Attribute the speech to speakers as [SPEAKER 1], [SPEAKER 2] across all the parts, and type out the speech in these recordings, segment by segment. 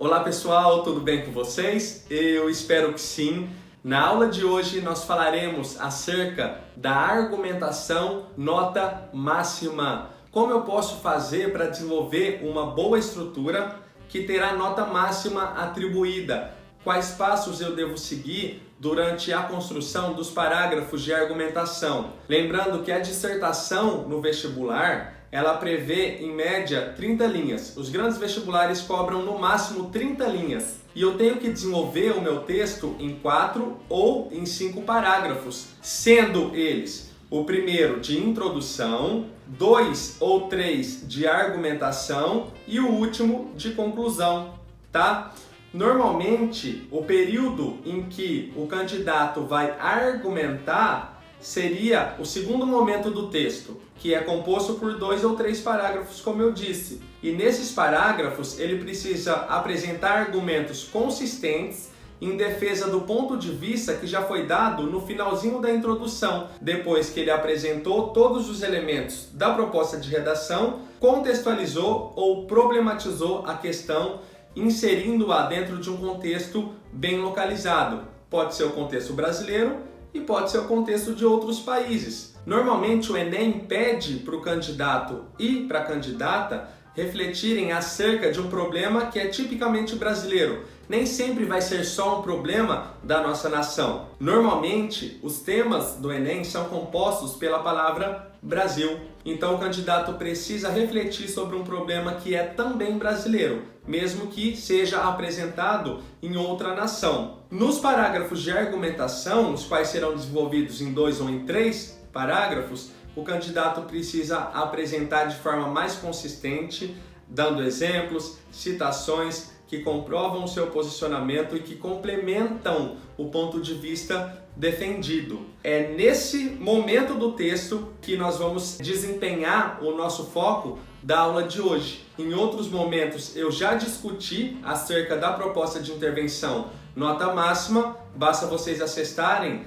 [SPEAKER 1] Olá pessoal, tudo bem com vocês? Eu espero que sim. Na aula de hoje nós falaremos acerca da argumentação nota máxima. Como eu posso fazer para desenvolver uma boa estrutura que terá nota máxima atribuída? Quais passos eu devo seguir durante a construção dos parágrafos de argumentação? Lembrando que a dissertação no vestibular, ela prevê em média 30 linhas. Os grandes vestibulares cobram no máximo 30 linhas. E eu tenho que desenvolver o meu texto em 4 ou em 5 parágrafos, sendo eles o primeiro de introdução, 2 ou 3 de argumentação e o último de conclusão, tá? Normalmente, o período em que o candidato vai argumentar seria o segundo momento do texto, que é composto por 2 ou 3 parágrafos, como eu disse. E nesses parágrafos, ele precisa apresentar argumentos consistentes em defesa do ponto de vista que já foi dado no finalzinho da introdução, depois que ele apresentou todos os elementos da proposta de redação, contextualizou ou problematizou a questão, inserindo-a dentro de um contexto bem localizado. Pode ser o contexto brasileiro e pode ser o contexto de outros países. Normalmente o Enem pede para o candidato e para a candidata refletirem acerca de um problema que é tipicamente brasileiro. Nem sempre vai ser só um problema da nossa nação. Normalmente os temas do Enem são compostos pela palavra Brasil. Então o candidato precisa refletir sobre um problema que é também brasileiro, mesmo que seja apresentado em outra nação. Nos parágrafos de argumentação, os quais serão desenvolvidos em 2 ou em 3 parágrafos, o candidato precisa apresentar de forma mais consistente, dando exemplos, citações que comprovam o seu posicionamento e que complementam o ponto de vista defendido. É nesse momento do texto que nós vamos desempenhar o nosso foco da aula de hoje. Em outros momentos eu já discuti acerca da proposta de intervenção nota máxima, basta vocês acessarem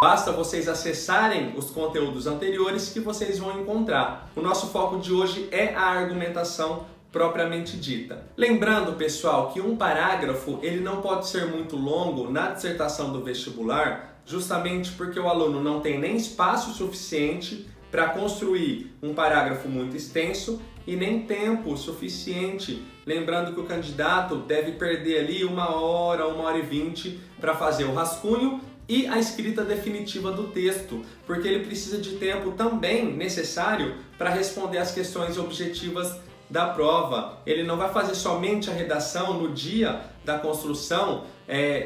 [SPEAKER 1] basta vocês acessarem os conteúdos anteriores que vocês vão encontrar. O nosso foco de hoje é a argumentação propriamente dita. Lembrando, pessoal, que um parágrafo ele não pode ser muito longo na dissertação do vestibular, justamente porque o aluno não tem nem espaço suficiente para construir um parágrafo muito extenso e nem tempo suficiente. Lembrando que o candidato deve perder ali 1 hora, 1h20 para fazer o rascunho e a escrita definitiva do texto, porque ele precisa de tempo também necessário para responder às questões objetivas da prova. Ele não vai fazer somente a redação no dia da construção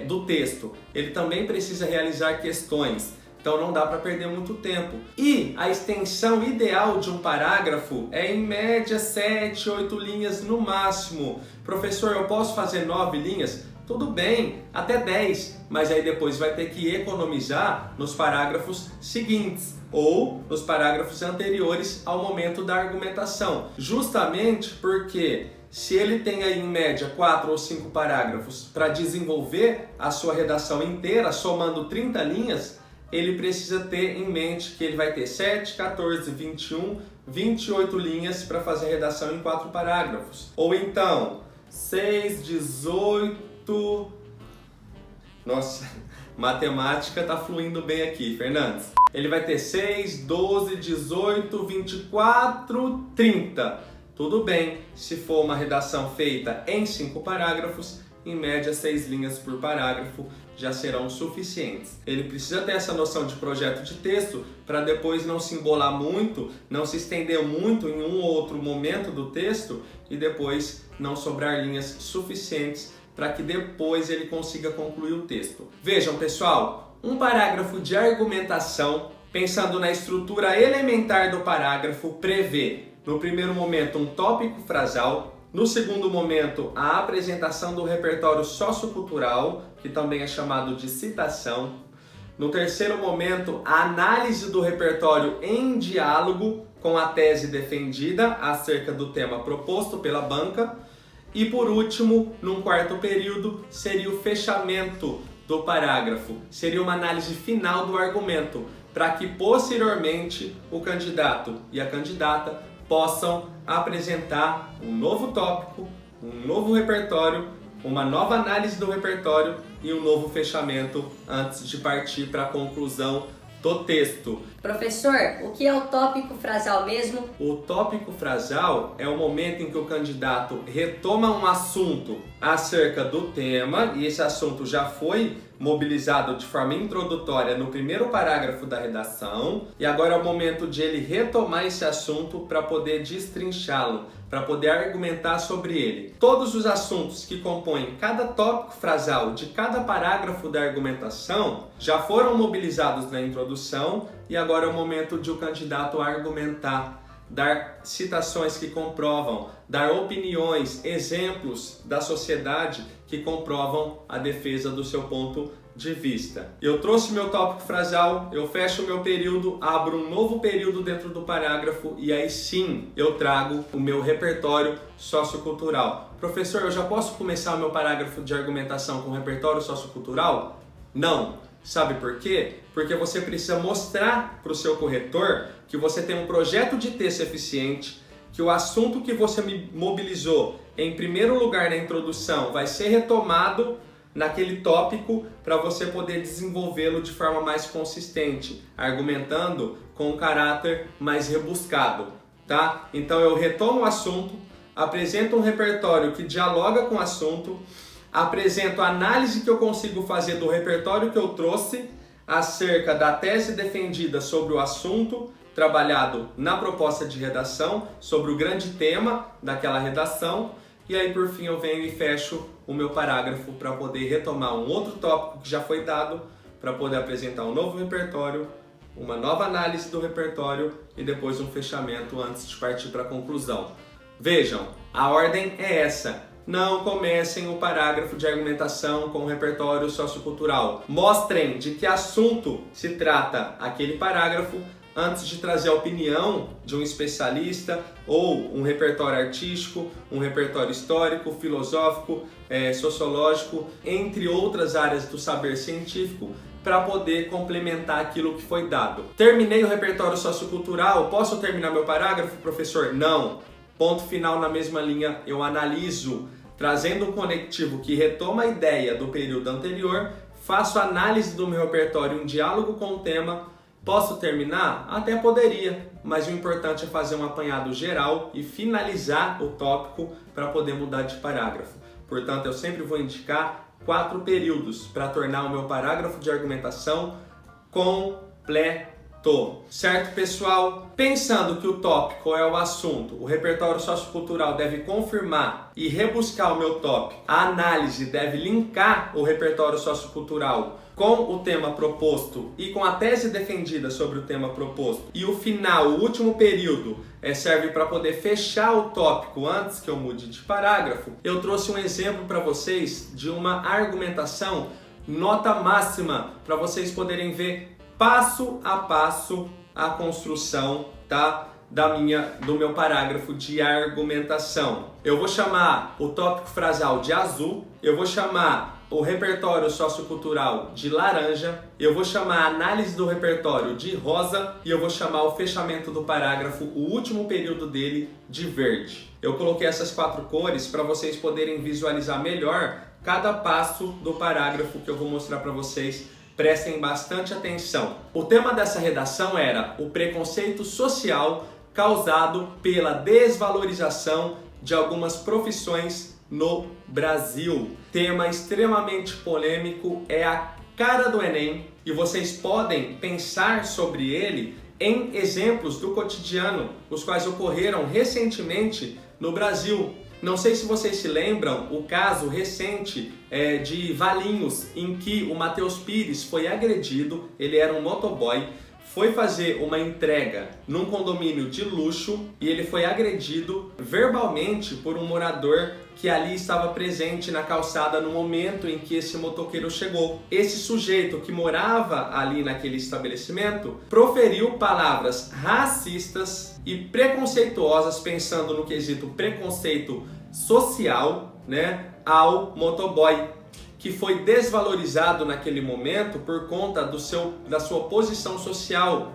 [SPEAKER 1] do texto, ele também precisa realizar questões. Então não dá para perder muito tempo. E a extensão ideal de um parágrafo é em média 7, 8 linhas no máximo. Professor, eu posso fazer 9 linhas? Tudo bem, até 10, mas aí depois vai ter que economizar nos parágrafos seguintes ou nos parágrafos anteriores ao momento da argumentação. Justamente porque se ele tem aí em média 4 ou 5 parágrafos para desenvolver a sua redação inteira, somando 30 linhas, ele precisa ter em mente que ele vai ter 7, 14, 21, 28 linhas para fazer a redação em 4 parágrafos. Ou então 6, 18... Nossa, matemática tá fluindo bem aqui, Fernandes. Ele vai ter 6, 12, 18, 24, 30. Tudo bem, se for uma redação feita em 5 parágrafos, em média 6 linhas por parágrafo já serão suficientes. Ele precisa ter essa noção de projeto de texto para depois não se embolar muito, não se estender muito em um ou outro momento do texto e depois não sobrar linhas suficientes para que depois ele consiga concluir o texto. Vejam, pessoal, um parágrafo de argumentação, pensando na estrutura elementar do parágrafo, prevê, no primeiro momento, um tópico frasal, no segundo momento, a apresentação do repertório sociocultural, que também é chamado de citação, no terceiro momento, a análise do repertório em diálogo com a tese defendida acerca do tema proposto pela banca, e por último, num quarto período, seria o fechamento do parágrafo. Seria uma análise final do argumento, para que posteriormente o candidato e a candidata possam apresentar um novo tópico, um novo repertório, uma nova análise do repertório e um novo fechamento antes de partir para a conclusão do texto.
[SPEAKER 2] Professor, o que é o tópico frasal mesmo?
[SPEAKER 1] O tópico frasal é o momento em que o candidato retoma um assunto acerca do tema, e esse assunto já foi mobilizado de forma introdutória no primeiro parágrafo da redação, e agora é o momento de ele retomar esse assunto para poder destrinchá-lo, para poder argumentar sobre ele. Todos os assuntos que compõem cada tópico frasal de cada parágrafo da argumentação já foram mobilizados na introdução, e agora é o momento de o candidato argumentar, dar citações que comprovam, dar opiniões, exemplos da sociedade que comprovam a defesa do seu ponto de vista. Eu trouxe meu tópico frasal, eu fecho o meu período, abro um novo período dentro do parágrafo e aí sim eu trago o meu repertório sociocultural. Professor, eu já posso começar o meu parágrafo de argumentação com repertório sociocultural? Não. Sabe por quê? Porque você precisa mostrar para o seu corretor que você tem um projeto de texto eficiente, que o assunto que você me mobilizou em primeiro lugar na introdução vai ser retomado naquele tópico para você poder desenvolvê-lo de forma mais consistente, argumentando com um caráter mais rebuscado, tá? Então eu retomo o assunto, apresento um repertório que dialoga com o assunto, apresento a análise que eu consigo fazer do repertório que eu trouxe acerca da tese defendida sobre o assunto trabalhado na proposta de redação, sobre o grande tema daquela redação, e aí por fim eu venho e fecho o meu parágrafo para poder retomar um outro tópico que já foi dado, para poder apresentar um novo repertório, uma nova análise do repertório e depois um fechamento antes de partir para a conclusão. Vejam, a ordem é essa. Não comecem o parágrafo de argumentação com o repertório sociocultural. Mostrem de que assunto se trata aquele parágrafo antes de trazer a opinião de um especialista ou um repertório artístico, um repertório histórico, filosófico, sociológico, entre outras áreas do saber científico, para poder complementar aquilo que foi dado. Terminei o repertório sociocultural, posso terminar meu parágrafo, professor? Não. Ponto final na mesma linha, eu analiso, trazendo um conectivo que retoma a ideia do período anterior, faço análise do meu repertório em diálogo com o tema. Posso terminar? Até poderia, mas o importante é fazer um apanhado geral e finalizar o tópico para poder mudar de parágrafo. Portanto, eu sempre vou indicar 4 períodos para tornar o meu parágrafo de argumentação completo. Certo, pessoal? Pensando que o tópico é o assunto, o repertório sociocultural deve confirmar e rebuscar o meu tópico, a análise deve linkar o repertório sociocultural com o tema proposto e com a tese defendida sobre o tema proposto, e o final, o último período, serve para poder fechar o tópico antes que eu mude de parágrafo. Eu trouxe um exemplo para vocês de uma argumentação nota máxima para vocês poderem ver passo a passo a construção, tá? Do meu parágrafo de argumentação. Eu vou chamar o tópico frasal de azul, eu vou chamar o repertório sociocultural de laranja, eu vou chamar a análise do repertório de rosa e eu vou chamar o fechamento do parágrafo, o último período dele, de verde. Eu coloquei essas 4 cores para vocês poderem visualizar melhor cada passo do parágrafo que eu vou mostrar para vocês. Prestem bastante atenção. O tema dessa redação era o preconceito social causado pela desvalorização de algumas profissões no Brasil. Tema extremamente polêmico, é a cara do Enem e vocês podem pensar sobre ele em exemplos do cotidiano, os quais ocorreram recentemente no Brasil. Não sei se vocês se lembram o caso recente de Valinhos, em que o Matheus Pires foi agredido, ele era um motoboy, foi fazer uma entrega num condomínio de luxo e ele foi agredido verbalmente por um morador que ali estava presente na calçada no momento em que esse motoqueiro chegou. Esse sujeito que morava ali naquele estabelecimento proferiu palavras racistas e preconceituosas, pensando no quesito preconceito social, né, ao motoboy, que foi desvalorizado naquele momento por conta da sua posição social.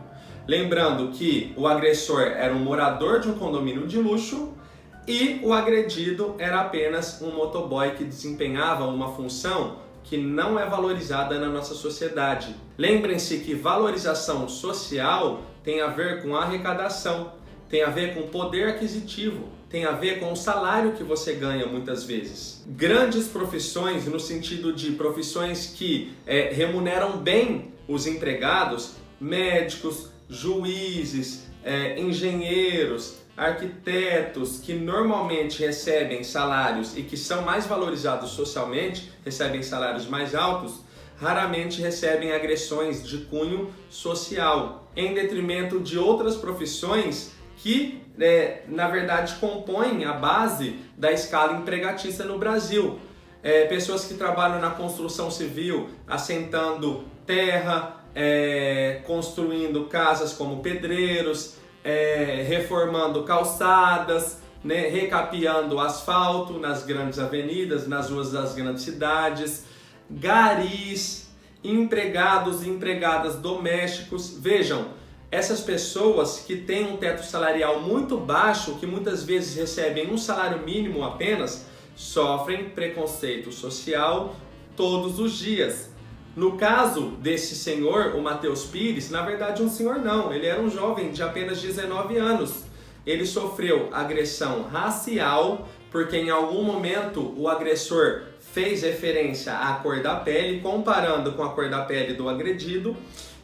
[SPEAKER 1] Lembrando que o agressor era um morador de um condomínio de luxo e o agredido era apenas um motoboy que desempenhava uma função que não é valorizada na nossa sociedade. Lembrem-se que valorização social tem a ver com arrecadação, tem a ver com poder aquisitivo, tem a ver com o salário que você ganha muitas vezes. Grandes profissões, no sentido de profissões que remuneram bem os empregados, médicos, juízes, engenheiros, arquitetos, que normalmente recebem salários e que são mais valorizados socialmente, recebem salários mais altos, raramente recebem agressões de cunho social, em detrimento de outras profissões que, na verdade, compõem a base da escala empregatícia no Brasil. Pessoas que trabalham na construção civil, assentando terra, construindo casas como pedreiros, reformando calçadas, né, recapeando asfalto nas grandes avenidas, nas ruas das grandes cidades, garis, empregados e empregadas domésticos. Vejam, essas pessoas que têm um teto salarial muito baixo, que muitas vezes recebem um salário mínimo apenas, sofrem preconceito social todos os dias. No caso desse senhor, o Matheus Pires, na verdade um senhor não, ele era um jovem de apenas 19 anos. Ele sofreu agressão racial, porque em algum momento o agressor fez referência à cor da pele, comparando com a cor da pele do agredido,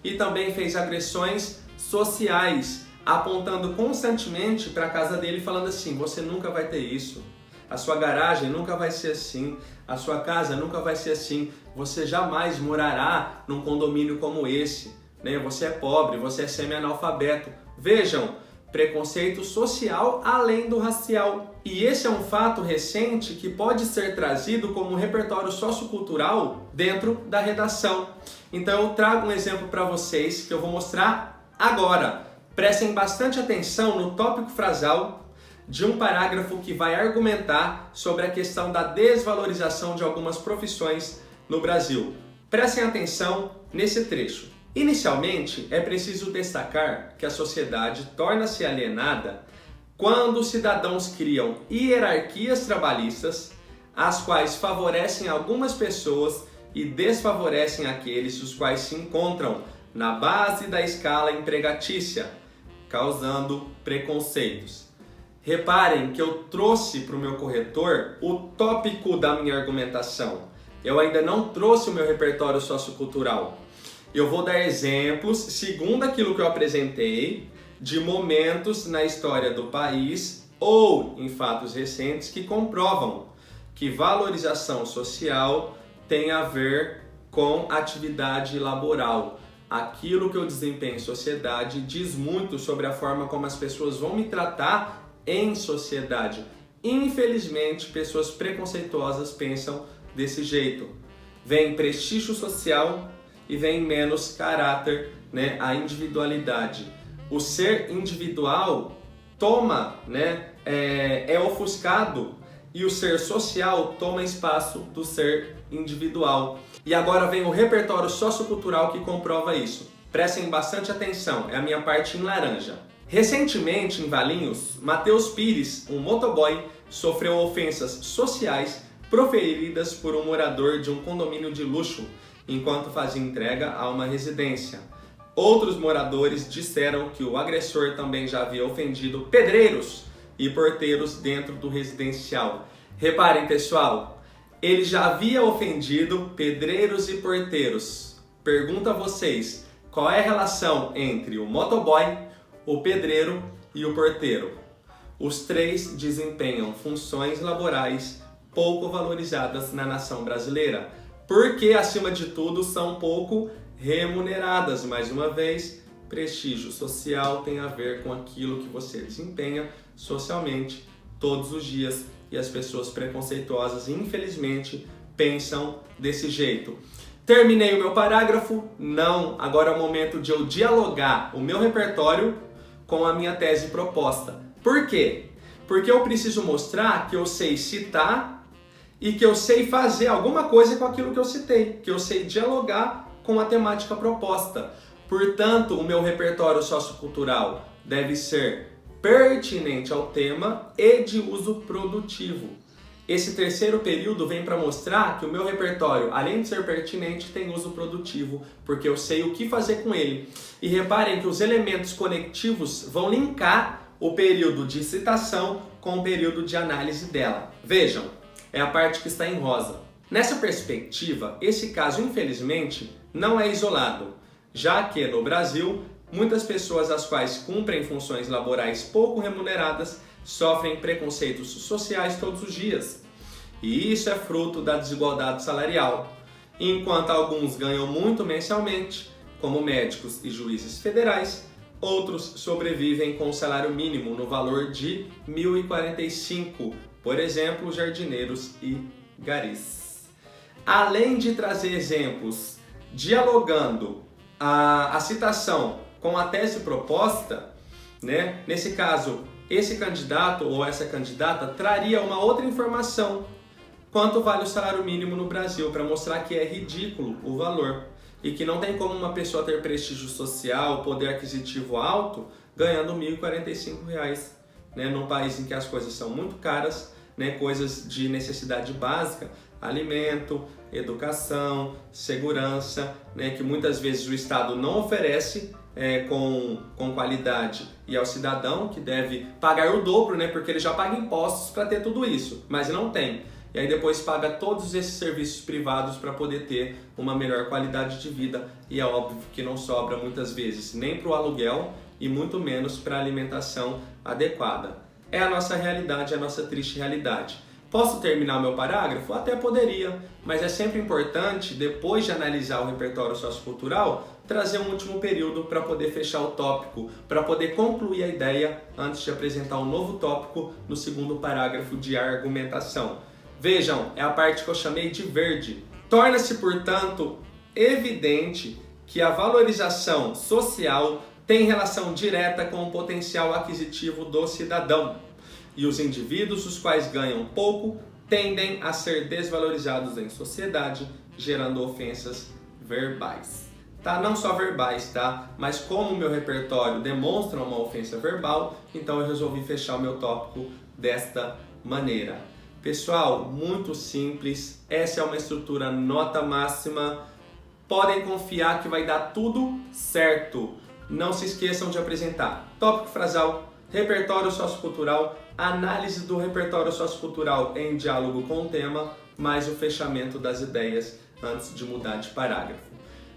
[SPEAKER 1] e também fez agressões sociais, apontando constantemente para a casa dele, falando assim: você nunca vai ter isso, a sua garagem nunca vai ser assim, a sua casa nunca vai ser assim, você jamais morará num condomínio como esse, né? Você é pobre, você é semi-analfabeto. Vejam, preconceito social além do racial. E esse é um fato recente que pode ser trazido como um repertório sociocultural dentro da redação. Então eu trago um exemplo para vocês que eu vou mostrar agora. Prestem bastante atenção no tópico frasal de um parágrafo que vai argumentar sobre a questão da desvalorização de algumas profissões no Brasil. Prestem atenção nesse trecho. Inicialmente, é preciso destacar que a sociedade torna-se alienada quando os cidadãos criam hierarquias trabalhistas, as quais favorecem algumas pessoas e desfavorecem aqueles os quais se encontram na base da escala empregatícia, causando preconceitos. Reparem que eu trouxe para o meu corretor o tópico da minha argumentação. Eu ainda não trouxe o meu repertório sociocultural. Eu vou dar exemplos, segundo aquilo que eu apresentei, de momentos na história do país ou em fatos recentes que comprovam que valorização social tem a ver com atividade laboral. Aquilo que eu desempenho em sociedade diz muito sobre a forma como as pessoas vão me tratar em sociedade. Infelizmente, pessoas preconceituosas pensam desse jeito. Vem prestígio social e vem menos caráter, né? A individualidade. O ser individual toma, né? É ofuscado, e o ser social toma espaço do ser individual. E agora vem o repertório sociocultural que comprova isso. Prestem bastante atenção, é a minha parte em laranja. Recentemente, em Valinhos, Matheus Pires, um motoboy, sofreu ofensas sociais proferidas por um morador de um condomínio de luxo enquanto fazia entrega a uma residência. Outros moradores disseram que o agressor também já havia ofendido pedreiros e porteiros dentro do residencial. Reparem, pessoal, ele já havia ofendido pedreiros e porteiros. Pergunto a vocês, qual é a relação entre o motoboy, o pedreiro e o porteiro? Os três desempenham funções laborais pouco valorizadas na nação brasileira, porque, acima de tudo, são pouco remuneradas. Mais uma vez, prestígio social tem a ver com aquilo que você desempenha socialmente todos os dias, e as pessoas preconceituosas, infelizmente, pensam desse jeito. Terminei o meu parágrafo? Não, agora é o momento de eu dialogar o meu repertório com a minha tese proposta. Por quê? Porque eu preciso mostrar que eu sei citar e que eu sei fazer alguma coisa com aquilo que eu citei, que eu sei dialogar com a temática proposta. Portanto, o meu repertório sociocultural deve ser pertinente ao tema e de uso produtivo. Esse terceiro período vem para mostrar que o meu repertório, além de ser pertinente, tem uso produtivo, porque eu sei o que fazer com ele. E reparem que os elementos conectivos vão linkar o período de citação com o período de análise dela. Vejam, é a parte que está em rosa. Nessa perspectiva, esse caso, infelizmente, não é isolado, já que no Brasil, muitas pessoas as quais cumprem funções laborais pouco remuneradas sofrem preconceitos sociais todos os dias. E isso é fruto da desigualdade salarial. Enquanto alguns ganham muito mensalmente, como médicos e juízes federais, outros sobrevivem com o salário mínimo no valor de R$ 1.045, por exemplo, jardineiros e garis. Além de trazer exemplos dialogando a citação com a tese proposta, né? Nesse caso, esse candidato ou essa candidata traria uma outra informação. Quanto vale o salário mínimo no Brasil, para mostrar que é ridículo o valor e que não tem como uma pessoa ter prestígio social, poder aquisitivo alto, ganhando R$ 1.045, né? Num país em que as coisas são muito caras, né? Coisas de necessidade básica, alimento, educação, segurança, né? Que muitas vezes o Estado não oferece com qualidade, e ao cidadão que deve pagar o dobro, né? Porque ele já paga impostos para ter tudo isso, mas não tem. E aí depois paga todos esses serviços privados para poder ter uma melhor qualidade de vida, e é óbvio que não sobra muitas vezes nem para o aluguel e muito menos para a alimentação adequada. É a nossa realidade, a nossa triste realidade. Posso terminar o meu parágrafo? Até poderia, mas é sempre importante, depois de analisar o repertório sociocultural, trazer um último período para poder fechar o tópico, para poder concluir a ideia antes de apresentar um novo tópico no segundo parágrafo de argumentação. Vejam, é a parte que eu chamei de verde. Torna-se, portanto, evidente que a valorização social tem relação direta com o potencial aquisitivo do cidadão. E os indivíduos, os quais ganham pouco, tendem a ser desvalorizados em sociedade, gerando ofensas verbais. Tá? Não só verbais, tá? Mas como o meu repertório demonstra uma ofensa verbal, então eu resolvi fechar o meu tópico desta maneira. Pessoal, muito simples, essa é uma estrutura nota máxima, podem confiar que vai dar tudo certo. Não se esqueçam de apresentar tópico frasal, repertório sociocultural, análise do repertório sociocultural em diálogo com o tema, mais o fechamento das ideias antes de mudar de parágrafo.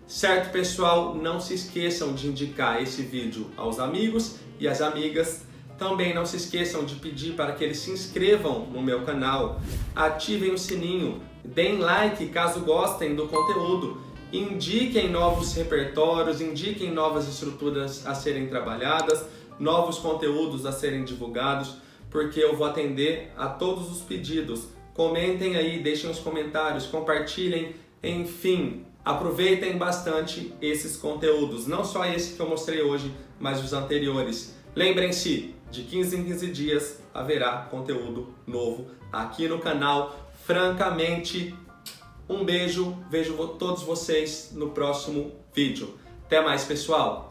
[SPEAKER 1] Certo, pessoal? Não se esqueçam de indicar esse vídeo aos amigos e às amigas. Também não se esqueçam de pedir para que eles se inscrevam no meu canal, ativem o sininho, deem like caso gostem do conteúdo, indiquem novos repertórios, indiquem novas estruturas a serem trabalhadas, novos conteúdos a serem divulgados, porque eu vou atender a todos os pedidos. Comentem aí, deixem os comentários, compartilhem, enfim, aproveitem bastante esses conteúdos, não só esse que eu mostrei hoje, mas os anteriores. Lembrem-se, de 15 em 15 dias haverá conteúdo novo aqui no canal. Francamente, um beijo, vejo todos vocês no próximo vídeo. Até mais, pessoal!